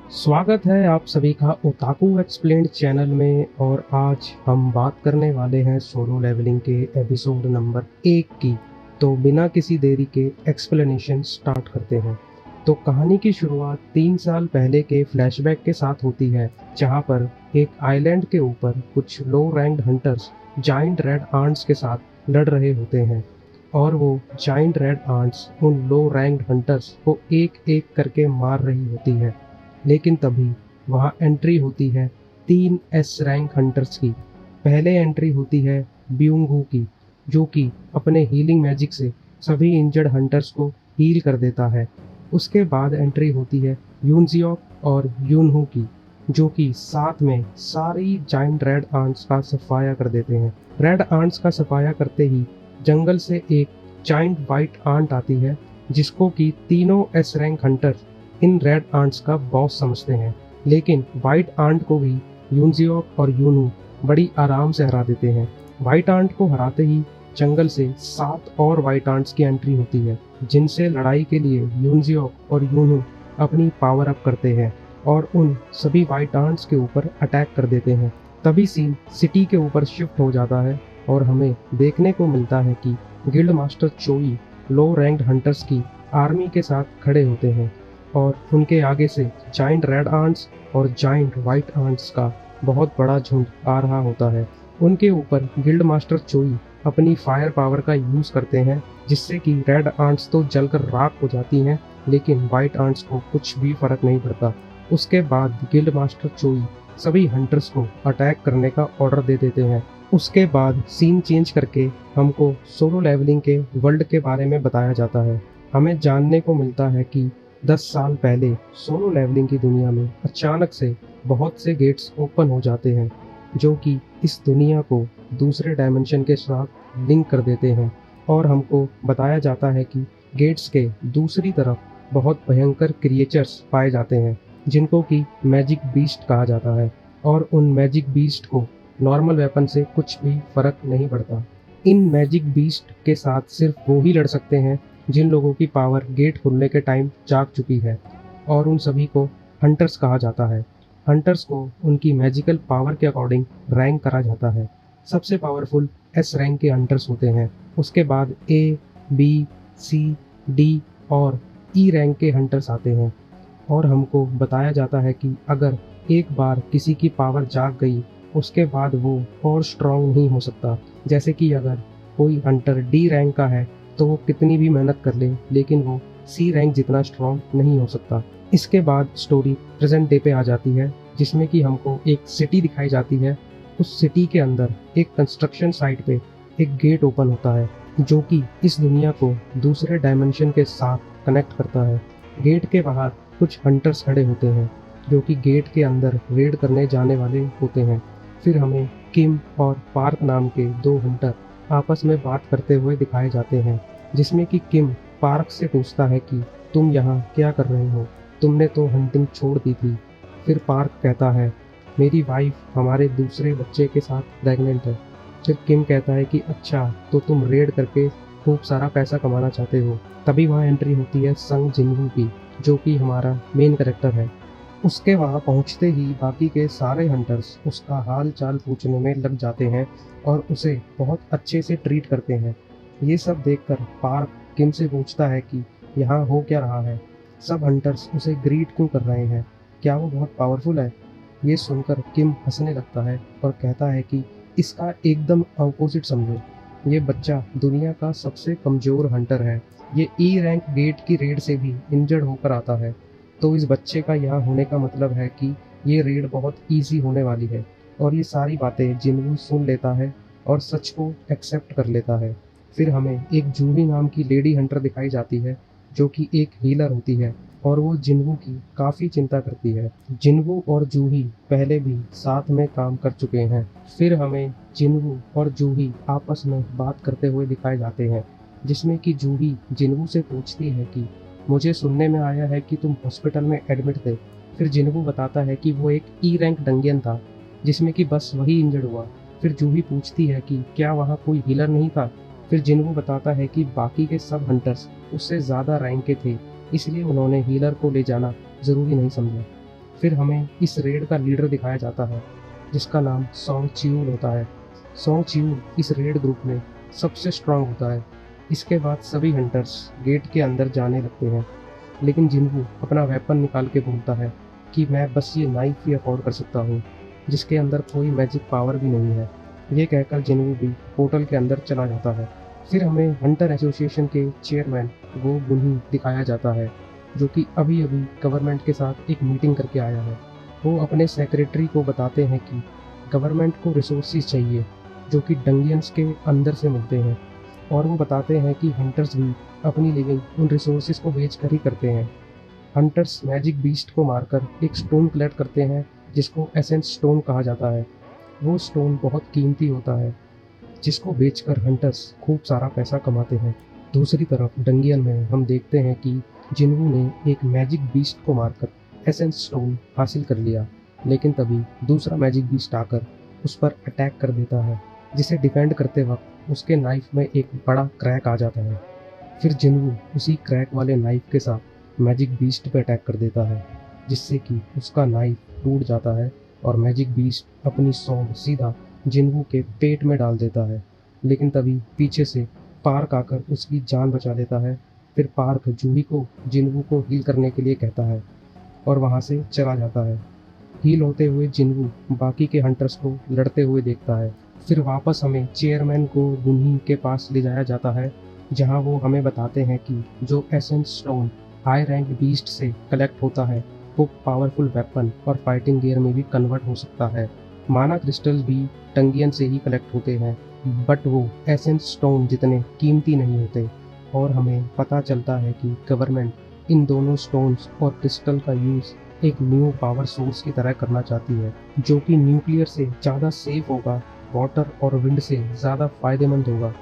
स्वागत है आप सभी का ओताकू एक्सप्लेन्ड चैनल में। और आज हम बात करने वाले हैं सोलो लेवलिंग के एपिसोड नंबर 1 की। तो बिना किसी देरी के एक्सप्लेनेशन स्टार्ट करते हैं। तो कहानी की शुरुआत 3 साल पहले के फ्लैशबैक के साथ होती है, जहां पर एक आइलैंड के ऊपर कुछ low ranked hunters giant red ants के साथ लड़ रहे होते हैं। और वो जाइंट रेड आंट्स उन लो रैंक्ड हंटर्स को एक एक करके मार रही होती है। लेकिन तभी वहाँ एंट्री होती है 3 एस रैंक हंटर्स की। पहले एंट्री होती है ब्यूंगू की, जो कि अपने हीलिंग मैजिक से सभी इंजर्ड हंटर्स को हील कर देता है। उसके बाद एंट्री होती है यूनजियोक और यूनहू की, जो कि साथ में सारी जाइंट रेड आंट्स का सफाया कर देते हैं। रेड आंट्स का सफाया करते ही जंगल से एक जाइंट वाइट आंट आती है, जिसको कि तीनों S rank hunter in red ants का बॉस समझते हैं। लेकिन वाइट आंट को भी यूनजियोक और यूनू बड़ी आराम से हरा देते हैं। वाइट आंट को हराते ही जंगल से 7 और वाइट आंट्स की एंट्री होती है, जिनसे लड़ाई के लिए यूनजियोक और यूनू अपनी पावर अप करते हैं और उन सभी वाइट आंट्स के ऊपर अटैक कर देते हैं। तभी सीन सिटी के ऊपर शिफ्ट हो जाता है और हमें देखने को मिलता है कि गिल्ड मास्टर चोई लो रैंक्ड हंटर्स की आर्मी के साथ खड़े होते हैं और उनके आगे से जाइंट रेड आंट्स और जाइंट वाइट आंट्स का बहुत बड़ा झुंड आ रहा होता है। उनके ऊपर गिल्ड मास्टर चोई अपनी फायर पावर का यूज करते हैं, जिससे कि रेड आंट्स तो जलकर राख हो जाती हैं, लेकिन वाइट आंट्स को कुछ भी फर्क नहीं पड़ता। उसके बाद गिल्ड मास्टर चोई सभी हंटर्स को अटैक करने का ऑर्डर दे देते हैं। उसके बाद सीन चेंज करके हमको सोलो लेवलिंग के वर्ल्ड के बारे में बताया जाता है। हमें जानने को मिलता है कि 10 साल पहले सोलो लेवलिंग की दुनिया में अचानक से बहुत से गेट्स ओपन हो जाते हैं, जो कि इस दुनिया को दूसरे डायमेंशन के साथ लिंक कर देते हैं। और हमको बताया जाता है कि गेट्स के दूसरी तरफ बहुत भयंकर क्रिएचर्स पाए जाते हैं, जिनको कि मैजिक बीस्ट कहा जाता है। और उन मैजिक बीस्ट को नॉर्मल वेपन से कुछ भी फर्क नहीं पड़ता। इन मैजिक बीस्ट के साथ सिर्फ वो ही लड़ सकते हैं जिन लोगों की पावर गेट खुलने के टाइम जाग चुकी है, और उन सभी को हंटर्स कहा जाता है। हंटर्स को उनकी मैजिकल पावर के अकॉर्डिंग रैंक करा जाता है। सबसे पावरफुल एस रैंक के हंटर्स होते हैं। उसके बाद ए, बी, सी, डी और ई रैंक के हंटर्स आते हैं। और हमको बताया जाता है कि अगर एक बार किसी की पावर जाग गई, उसके बाद वो और स्ट्रांग नहीं हो सकता। जैसे कि अगर कोई हंटर डी रैंक का है, तो वो कितनी भी मेहनत कर ले, लेकिन वो सी रैंक जितना स्ट्रांग नहीं हो सकता। इसके बाद स्टोरी प्रेजेंट डे पे आ जाती है, जिसमें कि हमको एक सिटी दिखाई जाती है। उस सिटी के अंदर एक कंस्ट्रक्शन साइट पे एक गेट ओपन होता है, जो कि इस दुनिया को दूसरे डायमेंशन के साथ कनेक्ट करता है। गेट के बाहर कुछ हंटर्स खड़े होते हैं, जो कि गेट के अंदर रेड करने जाने वाले होते हैं। फिर हमें किम और पार्क नाम के 2 हंटर आपस में बात करते हुए दिखाए जाते हैं, जिसमें कि किम पार्क से पूछता है कि तुम यहाँ क्या कर रहे हो, तुमने तो हंटिंग छोड़ दी थी। फिर पार्क कहता है, मेरी वाइफ हमारे दूसरे बच्चे के साथ प्रेग्नेंट है। फिर किम कहता है कि अच्छा, तो तुम रेड करके खूब सारा पैसा कमाना चाहते हो। तभी वहाँ एंट्री होती है संग जिनवू की, जो कि हमारा मेन कैरेक्टर है। उसके वहाँ पहुँचते ही बाकी के सारे हंटर्स उसका हाल चाल पूछने में लग जाते हैं और उसे बहुत अच्छे से ट्रीट करते हैं। ये सब देखकर पार्क किम से पूछता है कि यहाँ हो क्या रहा है, सब हंटर्स उसे ग्रीट क्यों कर रहे हैं, क्या वो बहुत पावरफुल है। ये सुनकर किम हंसने लगता है और कहता है कि इसका एकदम अपोजिट समझो, ये बच्चा दुनिया का सबसे कमज़ोर हंटर है। ये ई रैंक गेट की रेड से भी इंजर्ड होकर आता है। तो इस बच्चे का यहाँ होने का मतलब है कि ये रेड बहुत ईजी होने वाली है। और ये सारी बातें जिनवू सुन लेता है और सच को एक्सेप्ट कर लेता है। फिर हमें एक जूही नाम की लेडी हंटर दिखाई जाती है, जो कि एक हीलर होती है और वो जिनवू की काफ़ी चिंता करती है। जिनवू और जूही पहले भी साथ में काम कर चुके हैं। फिर हमें जिनवू और जूही आपस में बात करते हुए दिखाए जाते हैं, जिसमें कि जूही जिनवू से पूछती है कि मुझे सुनने में आया है कि तुम हॉस्पिटल में एडमिट थे। फिर जिनवू बताता है कि वो एक ई रैंक डंगियन था, जिसमें कि बस वही इंजर्ड हुआ। फिर जूही पूछती है कि क्या वहाँ कोई हीलर नहीं था। फिर जिनवू बताता है कि बाकी के सब हंटर्स उससे ज़्यादा रैंक के थे, इसलिए उन्होंने हीलर को ले जाना ज़रूरी नहीं समझा। फिर हमें इस रेड का लीडर दिखाया जाता है जिसका नाम सोंग चियूल होता है। सोंग चियूल इस रेड ग्रुप में सबसे स्ट्रांग होता है। इसके बाद सभी हंटर्स गेट के अंदर जाने लगते हैं, लेकिन जिन्हों अपना वेपन निकाल के बोलता है कि मैं बस ये नाइफ ही अफोर्ड कर सकता हूँ, जिसके अंदर कोई मैजिक पावर भी नहीं है। ये कहकर जिन्हों भी पोर्टल के अंदर चला जाता है। फिर हमें हंटर एसोसिएशन के चेयरमैन गो गुन्ही दिखाया जाता है, जो कि अभी अभी गवर्नमेंट के साथ एक मीटिंग करके आया है। वो अपने सेक्रेटरी को बताते हैं कि गवर्नमेंट को रिसोर्सेज चाहिए जो कि डंगियंस के अंदर से मिलते हैं, और वो बताते हैं कि हंटर्स भी अपनी लिविंग उन रिसोर्सेज को बेच कर ही करते हैं। हंटर्स मैजिक बीस्ट को मारकर एक स्टोन कलेक्ट करते हैं जिसको एसेंस स्टोन कहा जाता है। वो स्टोन बहुत कीमती होता है जिसको बेचकर हंटर्स खूब सारा पैसा कमाते हैं। दूसरी तरफ डंगियन में हम देखते हैं कि जिन्हों ने एक मैजिक बीस्ट को मारकर एसेंस स्टोन हासिल कर लिया, लेकिन तभी दूसरा मैजिक बीस्ट आकर उस पर अटैक कर देता है, जिसे डिफेंड करते वक्त उसके नाइफ में एक बड़ा क्रैक आ जाता है। फिर जिन्हों उसी क्रैक वाले नाइफ के साथ मैजिक बीस्ट पे अटैक कर देता है, जिससे कि उसका नाइफ टूट जाता है और मैजिक बीस्ट अपनी सॉन्ग सीधा जिन्हों के पेट में डाल देता है। लेकिन तभी पीछे से पार्क आकर उसकी जान बचा लेता है। फिर पार्क जूही को जिन्हों को हील करने के लिए कहता है और वहाँ से चला जाता है। हील होते हुए जिन्हों बाकी के हंटर्स को लड़ते हुए देखता है। फिर वापस हमें चेयरमैन को गुन्ही के पास ले जाया जाता है, जहाँ वो हमें बताते हैं कि जो essence stone high rank beast से कलेक्ट होता है वो पावरफुल वेपन और फाइटिंग गियर में भी कन्वर्ट हो सकता है। माना क्रिस्टल्स भी टंगियन से ही कलेक्ट होते हैं, बट वो एसेंस स्टोन जितने कीमती नहीं होते। और हमें पता चलता है कि गवर्नमेंट इन दोनों स्टोन्स और क्रिस्टल का यूज़ एक न्यू पावर सोर्स की तरह करना चाहती है, जो कि न्यूक्लियर से ज़्यादा सेफ होगा, वाटर और विंड से ज़्यादा फायदेमंद होगा,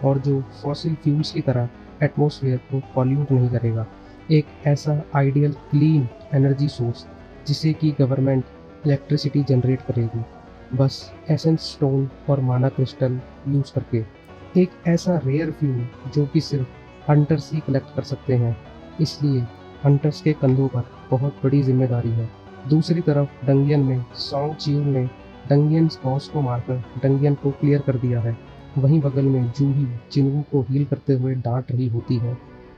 और जो फॉसिल फ्यूल्स की तरह एटमॉस्फेयर को पॉल्यूट नहीं करेगा। एक ऐसा आइडियल क्लीन एनर्जी सोर्स जिसे कि गवर्नमेंट इलेक्ट्रिसिटी जनरेट करेगी, बस एसेंस स्टोन और माना क्रिस्टल यूज़ करके। एक ऐसा रेयर फ्यूल जो कि सिर्फ हंटर्स ही कलेक्ट कर सकते हैं, इसलिए हंटर्स के कंधों पर बहुत बड़ी जिम्मेदारी है। दूसरी तरफ डंगियन में सोंग चियूल ने डंगियंस बॉस को मारकर डंगियन को क्लियर कर दिया है। वहीं बगल में जूही जिन्हों को हील करते हुए डांट रही होती है।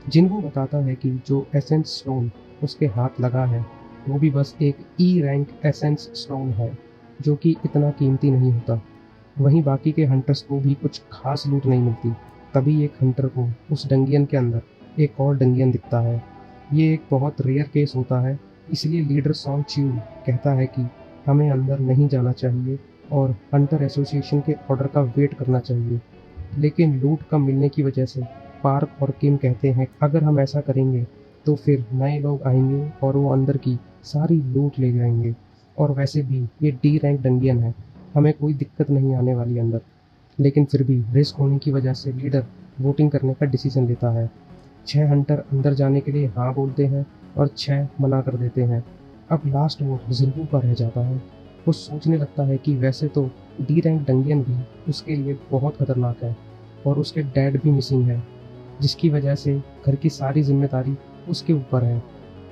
जिन्हों बताता है कि जो एसेंस स्टोन उसके हाथ लगा है वो भी बस एक ई रैंक एसेंस स्टोन है, जो कि इतना कीमती नहीं होता। वहीं बाकी के हंटर्स को भी कुछ खास लूट नहीं मिलती। तभी एक हंटर को उस डंगियन के अंदर एक और डंगियन दिखता है। ये एक बहुत रेयर केस होता है, इसलिए लीडर सोंग चियूल कहता है कि हमें अंदर नहीं जाना चाहिए और हंटर एसोसिएशन के ऑर्डर का वेट करना चाहिए। लेकिन लूट कम मिलने की वजह से पार्क और किम कहते हैं अगर हम ऐसा करेंगे तो फिर नए लोग आएंगे और वो अंदर की सारी लूट ले जाएंगे, और वैसे भी ये डी रैंक डंगियन है, हमें कोई दिक्कत नहीं आने वाली अंदर। लेकिन फिर भी रिस्क होने की वजह से लीडर वोटिंग करने का डिसीजन लेता है। 6 हंटर अंदर जाने के लिए हाँ बोलते हैं और 6 मना कर देते हैं। अब लास्ट वोट जिन्हों का रह जाता है। वो सोचने लगता है कि वैसे तो डी रैंक डंगियन भी उसके लिए बहुत खतरनाक है और उसके डैड भी मिसिंग है, जिसकी वजह से घर की सारी जिम्मेदारी उसके ऊपर है।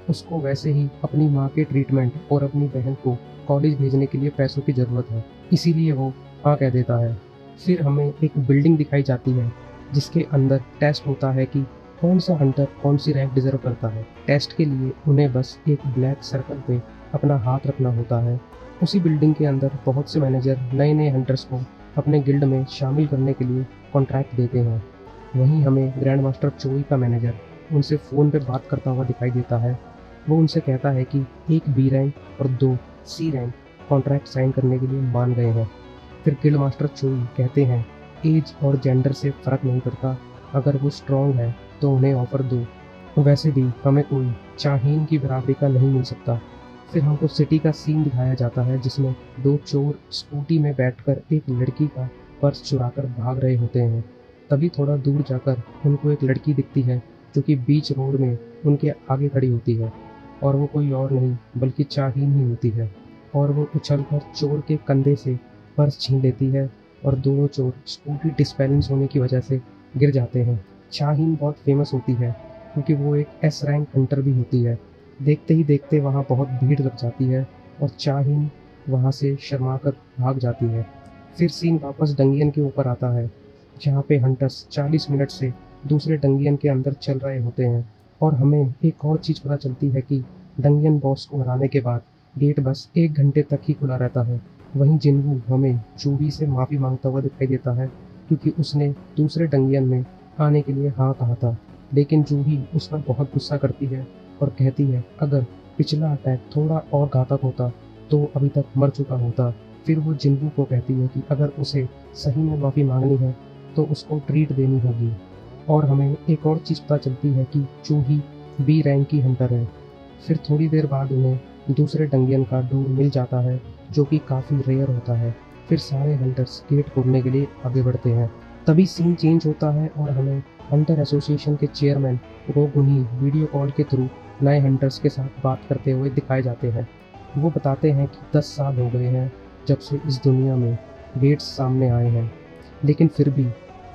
उसको वैसे ही अपनी माँ के ट्रीटमेंट और अपनी बहन को कॉलेज भेजने के लिए पैसों की ज़रूरत है, इसीलिए वो हाँ कह देता है। फिर हमें एक बिल्डिंग दिखाई जाती है जिसके अंदर टेस्ट होता है कि कौन सा हंटर कौन सी रैंक डिजर्व करता है। टेस्ट के लिए उन्हें बस एक ब्लैक सर्कल पे अपना हाथ रखना होता है। उसी बिल्डिंग के अंदर बहुत से मैनेजर नए नए हंटर्स को अपने गिल्ड में शामिल करने के लिए कॉन्ट्रैक्ट देते हैं। वहीं हमें ग्रैंड मास्टर चोई का मैनेजर उनसे फ़ोन पे बात करता हुआ दिखाई देता है। वो उनसे कहता है कि एक बी रैंक और 2 सी रैंक कॉन्ट्रैक्ट साइन करने के लिए मान गए हैं। फिर गिल्ड मास्टर चोई कहते हैं एज और जेंडर से फ़र्क नहीं पड़ता, अगर वो स्ट्रॉन्ग है तो उन्हें ऑफ़र दो। वैसे भी हमें कोई चाहीन की बराबरी का नहीं मिल सकता। फिर हमको सिटी का सीन दिखाया जाता है जिसमें 2 चोर स्कूटी में बैठकर एक लड़की का पर्स चुराकर भाग रहे होते हैं। तभी थोड़ा दूर जाकर उनको एक लड़की दिखती है जो कि बीच रोड में उनके आगे खड़ी होती है, और वो कोई और नहीं बल्कि चाहीन ही होती है। और वो उछलकर चोर के कंधे से पर्स छीन लेती है और दोनों चोर स्कूटी डिसबैलेंस होने की वजह से गिर जाते हैं। शाहीन बहुत फेमस होती है क्योंकि वो एक एस रैंक हंटर भी होती है, देखते ही देखते वहाँ बहुत भीड़ लग जाती है और चाहिन वहाँ से शर्मा कर भाग जाती है। फिर सीन वापस डंगियन के ऊपर आता है, जहाँ पे हंटर्स 40 मिनट से दूसरे डंगियन के अंदर चल रहे होते हैं और हमें एक और चीज़ पता चलती है कि डंगियन बॉस को हराने के बाद गेट बस 1 घंटे तक ही खुला रहता है। वहीं जिन्वू हमें चूही से माफ़ी मांगता हुआ दिखाई देता है, क्योंकि उसने दूसरे डंगियन में आने के लिए हाँ कहा था। लेकिन जूही उस पर बहुत गुस्सा करती है और कहती है अगर पिछला अटैक थोड़ा और घातक होता तो अभी तक मर चुका होता। फिर वो जिन्वू को कहती है कि अगर उसे सही में माफ़ी मांगनी है तो उसको ट्रीट देनी होगी। और हमें एक और चीज़ पता चलती है कि चूही बी रैंक की हंटर है। फिर थोड़ी देर बाद उन्हें दूसरे डंगियन का डोर मिल जाता है, जो कि काफ़ी रेयर होता है। फिर सारे हंटर्स गेट खोलने के लिए आगे बढ़ते हैं। तभी सीन चेंज होता है और हमें हंटर एसोसिएशन के चेयरमैन रो गुनी वीडियो कॉल के थ्रू नए हंटर्स के साथ बात करते हुए दिखाए जाते हैं। वो बताते हैं कि 10 साल हो गए हैं जब से इस दुनिया में गेट्स सामने आए हैं, लेकिन फिर भी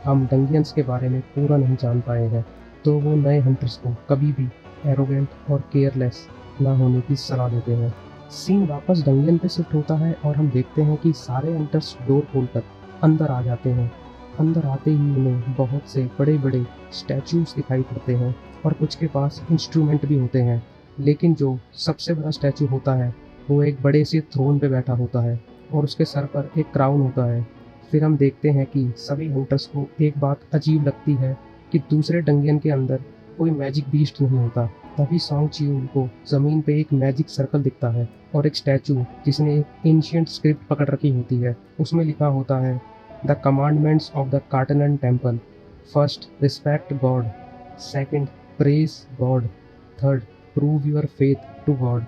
हम डंगियंस के बारे में पूरा नहीं जान पाए हैं। तो वो नए हंटर्स को कभी भी एरोगेंट और केयरलेस ना होने की सलाह देते हैं। सीन वापस डंगियन पे शिफ्ट होता है और हम देखते हैं कि सारे हंटर्स डोर खोलकर अंदर आ जाते हैं। अंदर आते ही उन्हें बहुत से बड़े बड़े स्टैचूज दिखाई पड़ते हैं और कुछ के पास इंस्ट्रूमेंट भी होते हैं। लेकिन जो सबसे बड़ा स्टैचू होता है वो एक बड़े से थ्रोन पे बैठा होता है और उसके सर पर एक क्राउन होता है। फिर हम देखते हैं कि सभी हंटर्स को एक बात अजीब लगती है कि दूसरे डंगियन के अंदर कोई मैजिक बीस्ट नहीं होता। तभी सॉन्ग चियूल को जमीन पे एक मैजिक सर्कल दिखता है और एक स्टैचू जिसने एक एंशिएंट स्क्रिप्ट पकड़ रखी होती है, उसमें लिखा होता है द कमांडमेंट्स ऑफ द कार्टनन temple. First, respect God. Second, praise God. Third, prove your faith to God.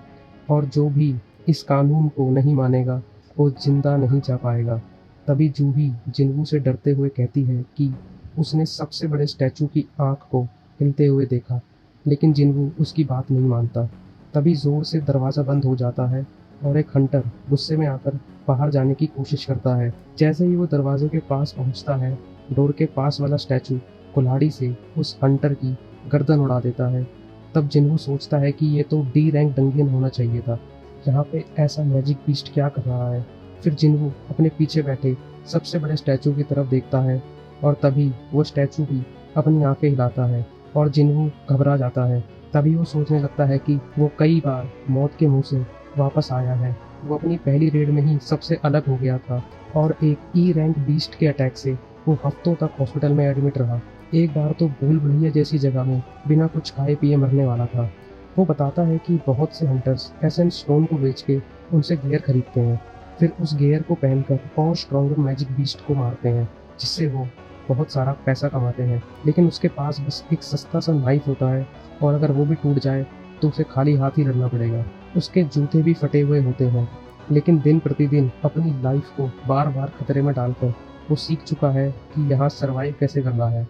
और जो भी इस कानून को नहीं मानेगा वो जिंदा नहीं जा पाएगा। तभी जूही जिन्वू से डरते हुए कहती है कि उसने सबसे बड़े स्टैचू की आंख को हिलते हुए देखा, लेकिन जिन्वू उसकी बात नहीं मानता। तभी जोर से दरवाज़ा बंद हो जाता है और एक हंटर गुस्से में आकर बाहर जाने की कोशिश करता है। जैसे ही वो दरवाजे के पास पहुंचता है, डोर के पास वाला स्टैचू कुल्हाड़ी से उस हंटर की गर्दन उड़ा देता है। तब जिन्वू सोचता है कि ये तो डी रैंक डंगियन होना चाहिए था, यहाँ पे ऐसा मैजिक बीस्ट क्या कर रहा है। फिर जिन्वू अपने पीछे बैठे सबसे बड़े स्टैचू की तरफ देखता है और तभी वो स्टैचू भी अपनी आंखें हिलाता है और जिन्वू घबरा जाता है। तभी वो सोचने लगता है कि वो कई बार मौत के मुंह से वापस आया है। वो अपनी पहली रेड में ही सबसे अलग हो गया था और एक ई रैंक बीस्ट के अटैक से वो हफ्तों तक हॉस्पिटल में एडमिट रहा। एक बार तो भूल भुलैया जैसी जगह में बिना कुछ खाए पिए मरने वाला था। वो बताता है कि बहुत से हंटर्स एसेंट स्टोन को बेच के उनसे गियर खरीदते हैं, फिर उस गियर को पहनकर और स्ट्रॉन्गर मैजिक बीस्ट को मारते हैं, जिससे वो बहुत सारा पैसा कमाते हैं। लेकिन उसके पास बस एक सस्ता सा नाइफ होता है और अगर वो भी टूट जाए तो उसे खाली हाथ ही लड़ना पड़ेगा। उसके जूते भी फटे हुए होते हैं, लेकिन दिन प्रतिदिन अपनी लाइफ को बार बार खतरे में डालकर वो सीख चुका है कि यहाँ सरवाइव कैसे करना है।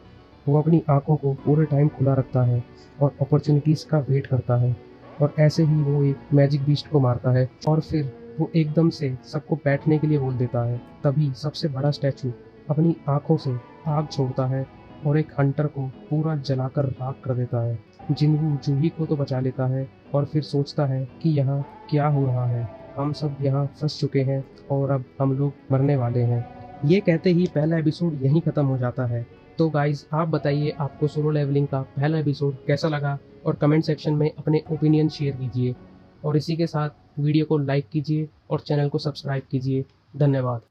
वो अपनी आंखों को पूरे टाइम खुला रखता है और अपॉर्चुनिटीज़ का वेट करता है, और ऐसे ही वो एक मैजिक बीस्ट को मारता है और फिर वो एकदम से सबको बैठने के लिए बोल देता है। तभी सबसे बड़ा स्टैचू अपनी आंखों से आग छोड़ता है और एक हंटर को पूरा जलाकर राख कर देता है। जिन्वू जूही को तो बचा लेता है और फिर सोचता है कि यहाँ क्या हो रहा है, हम सब यहाँ फंस चुके हैं और अब हम लोग मरने वाले हैं। ये कहते ही पहला एपिसोड यहीं ख़त्म हो जाता है। तो गाइज आप बताइए आपको सोलो लेवलिंग का पहला एपिसोड कैसा लगा, और कमेंट सेक्शन में अपने ओपिनियन शेयर कीजिए। और इसी के साथ वीडियो को लाइक कीजिए और चैनल को सब्सक्राइब कीजिए। धन्यवाद।